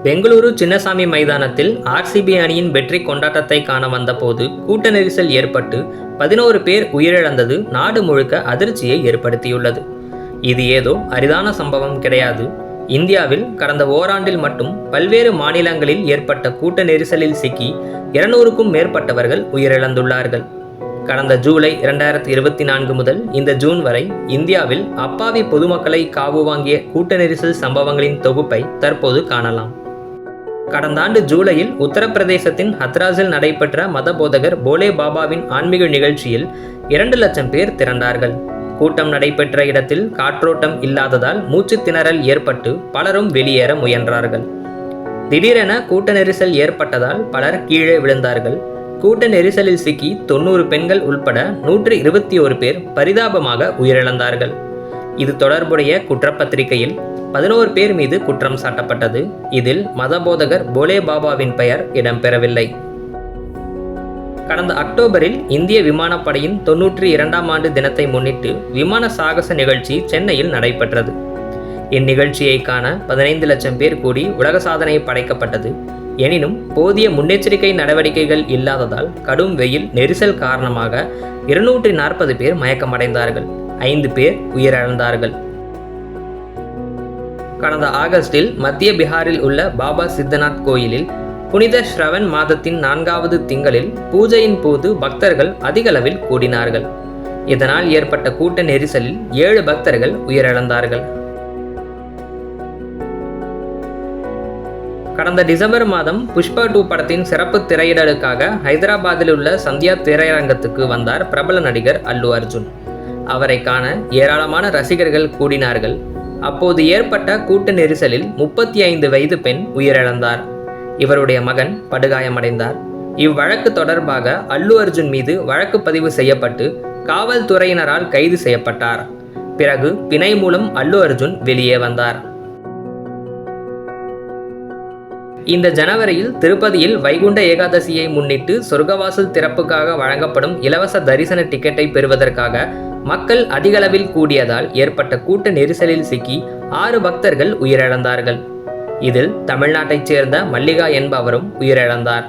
பெங்களூரு சின்னசாமி மைதானத்தில் ஆர்சிபி அணியின் வெற்றி கொண்டாட்டத்தை காண வந்தபோது கூட்ட நெரிசல் ஏற்பட்டு 11 பேர் உயிரிழந்தது நாடு முழுக்க அதிர்ச்சியை ஏற்படுத்தியுள்ளது. இது ஏதோ அரிதான சம்பவம் கிடையாது. இந்தியாவில் கடந்த ஓராண்டில் மட்டும் பல்வேறு மாநிலங்களில் ஏற்பட்ட கூட்ட நெரிசலில் சிக்கி 200க்கும் மேற்பட்டவர்கள் உயிரிழந்துள்ளார்கள். கடந்த ஜூலை 2024 முதல் இந்த ஜூன் வரை இந்தியாவில் அப்பாவி பொதுமக்களை காவு வாங்கிய கூட்ட நெரிசல் சம்பவங்களின் தொகுப்பை தற்போது காணலாம். கடந்த ஆண்டு ஜூலையில் உத்தரப்பிரதேசத்தின் ஹத்ராஸில் நடைபெற்ற மதபோதகர் போலே பாபாவின் ஆன்மீக நிகழ்ச்சியில் 2 லட்சம் பேர் திரண்டார்கள். கூட்டம் நடைபெற்ற இடத்தில் காற்றோட்டம் இல்லாததால் மூச்சு திணறல் ஏற்பட்டு பலரும் வெளியேற முயன்றார்கள். திடீரென கூட்ட நெரிசல் ஏற்பட்டதால் பலர் கீழே விழுந்தார்கள். கூட்ட நெரிசலில் சிக்கி 90 பெண்கள் உள்பட 121 பேர் பரிதாபமாக உயிரிழந்தார்கள். இது தொடர்புடைய குற்றப்பத்திரிகையில் 11 பேர் மீது குற்றம் சாட்டப்பட்டது. இதில் மதபோதகர் போலே பாபாவின் பெயர் இடம்பெறவில்லை. கடந்த அக்டோபரில் இந்திய விமானப்படையின் 92ஆம் ஆண்டு தினத்தை முன்னிட்டு விமான சாகச நிகழ்ச்சி சென்னையில் நடைபெற்றது. இந்நிகழ்ச்சியை காண 15 லட்சம் பேர் கூடி உலக சாதனை படைக்கப்பட்டது. எனினும் போதிய முன்னெச்சரிக்கை நடவடிக்கைகள் இல்லாததால் கடும் வெயில் நெரிசல் காரணமாக 240 பேர் மயக்கமடைந்தார்கள். 5 பேர் உயிரிழந்தார்கள். கடந்த ஆகஸ்டில் மத்திய பீகாரில் உள்ள பாபா சித்தநாத் கோயிலில் புனித ஸ்ரவன் மாதத்தின் 4வது திங்களில் பூஜையின் போது பக்தர்கள் அதிகளவில் கூடினார்கள். இதனால் ஏற்பட்ட கூட்ட நெரிசலில் 7 பக்தர்கள் உயிரிழந்தார்கள். கடந்த டிசம்பர் மாதம் புஷ்பா 2 படத்தின் சிறப்பு திரையிடலுக்காக ஹைதராபாத்தில் உள்ள சந்தியா திரையரங்கத்துக்கு வந்தார் பிரபல நடிகர் அல்லு அர்ஜுன். அவரை காண ஏராளமான ரசிகர்கள் கூடினார்கள். அப்போது ஏற்பட்ட கூட்ட நெரிசலில் 35 வயது பெண் உயிரிழந்தார். இவருடைய மகன் படுகாயமடைந்தார். இவ்வழக்கு தொடர்பாக அல்லு அர்ஜுன் மீது வழக்கு பதிவு செய்யப்பட்டு காவல்துறையினரால் கைது செய்யப்பட்டார். பிறகு பிணை மூலம் அல்லு அர்ஜுன் வெளியே வந்தார். இந்த ஜனவரியில் திருப்பதியில் வைகுண்ட ஏகாதசியை முன்னிட்டு சொர்க்கவாசல் திறப்புக்காக வழங்கப்படும் இலவச தரிசன டிக்கெட்டை பெறுவதற்காக மக்கள் அதிகளவில் கூடியதால் ஏற்பட்ட கூட்ட நெரிசலில் சிக்கி 6 பக்தர்கள் உயிரிழந்தார்கள். இதில் தமிழ்நாட்டைச் சேர்ந்த மல்லிகா என்பவரும் உயிரிழந்தார்.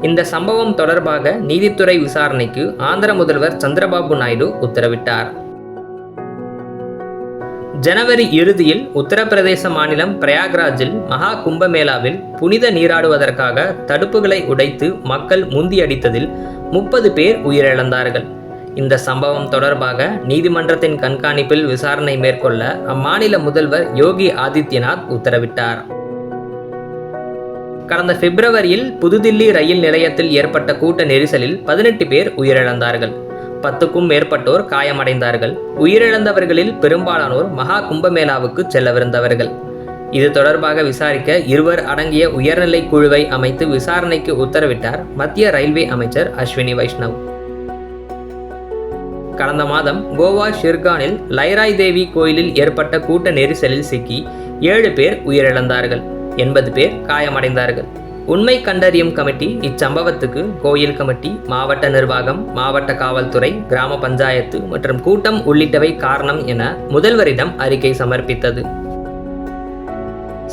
இந்த சம்பவம் தொடர்பாக நீதித்துறை விசாரணைக்கு ஆந்திர முதல்வர் சந்திரபாபு நாயுடு உத்தரவிட்டார். ஜனவரி இறுதியில் உத்தரப்பிரதேச மாநிலம் பிரயாக்ராஜில் மகா கும்பமேளாவில் புனித நீராடுவதற்காக தடுப்புகளை உடைத்து மக்கள் முந்தியடித்ததில் 30 பேர் உயிரிழந்தார்கள். இந்த சம்பவம் தொடர்பாக நீதிமன்றத்தின் கண்காணிப்பில் விசாரணை மேற்கொள்ள அம்மாநில முதல்வர் யோகி ஆதித்யநாத் உத்தரவிட்டார். கடந்த பிப்ரவரியில் புதுதில்லி ரயில் நிலையத்தில் ஏற்பட்ட கூட்ட நெரிசலில் 18 பேர் உயிரிழந்தார்கள். 10க்கும் மேற்பட்டோர் காயமடைந்தார்கள். உயிரிழந்தவர்களில் பெரும்பாலானோர் மகா கும்பமேளாவுக்கு செல்லவிருந்தவர்கள். இது தொடர்பாக விசாரிக்க 2 அடங்கிய உயர்நிலை குழுவை அமைத்து விசாரணைக்கு உத்தரவிட்டார் மத்திய ரயில்வே அமைச்சர் அஸ்வினி வைஷ்ணவ். கடந்த மாதம் கோவா ஷிர்கானில் லைராய் தேவி கோயிலில் ஏற்பட்ட கூட்ட நெரிசலில் சிக்கி 7 பேர் உயிரிழந்தார்கள். 80 பேர் காயமடைந்தார்கள். உண்மை கண்டறியும் கமிட்டி இச்சம்பவத்துக்கு கோயில் கமிட்டி, மாவட்ட நிர்வாகம், மாவட்ட காவல்துறை, கிராம பஞ்சாயத்து மற்றும் கூட்டம் உள்ளிட்டவை காரணம் என முதல்வரிடம் அறிக்கை சமர்ப்பித்தது.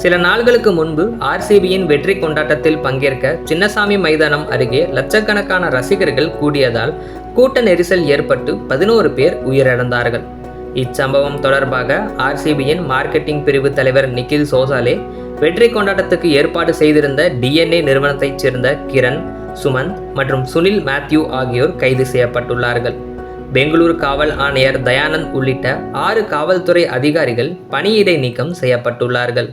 சில நாள்களுக்கு முன்பு ஆர்சிபியின் வெற்றி கொண்டாட்டத்தில் பங்கேற்க சின்னசாமி மைதானம் அருகே லட்சக்கணக்கான ரசிகர்கள் கூடியதால் கூட்ட நெரிசல் ஏற்பட்டு 11 பேர் உயிரிழந்தார்கள். இச்சம்பவம் தொடர்பாக ஆர்சிபியின் மார்க்கெட்டிங் பிரிவு தலைவர் நிக்கில் சோசாலே வெற்றி கொண்டாட்டத்துக்கு ஏற்பாடு செய்திருந்த DNA நிறுவனத்தைச் சேர்ந்த கிரண், சுமந்த் மற்றும் சுனில் மேத்யூ ஆகியோர் கைது செய்யப்பட்டுள்ளார்கள். பெங்களூரு காவல் ஆணையர் தயானந்த் உள்ளிட்ட 6 காவல்துறை அதிகாரிகள் பணியிடை நீக்கம் செய்யப்பட்டுள்ளார்கள்.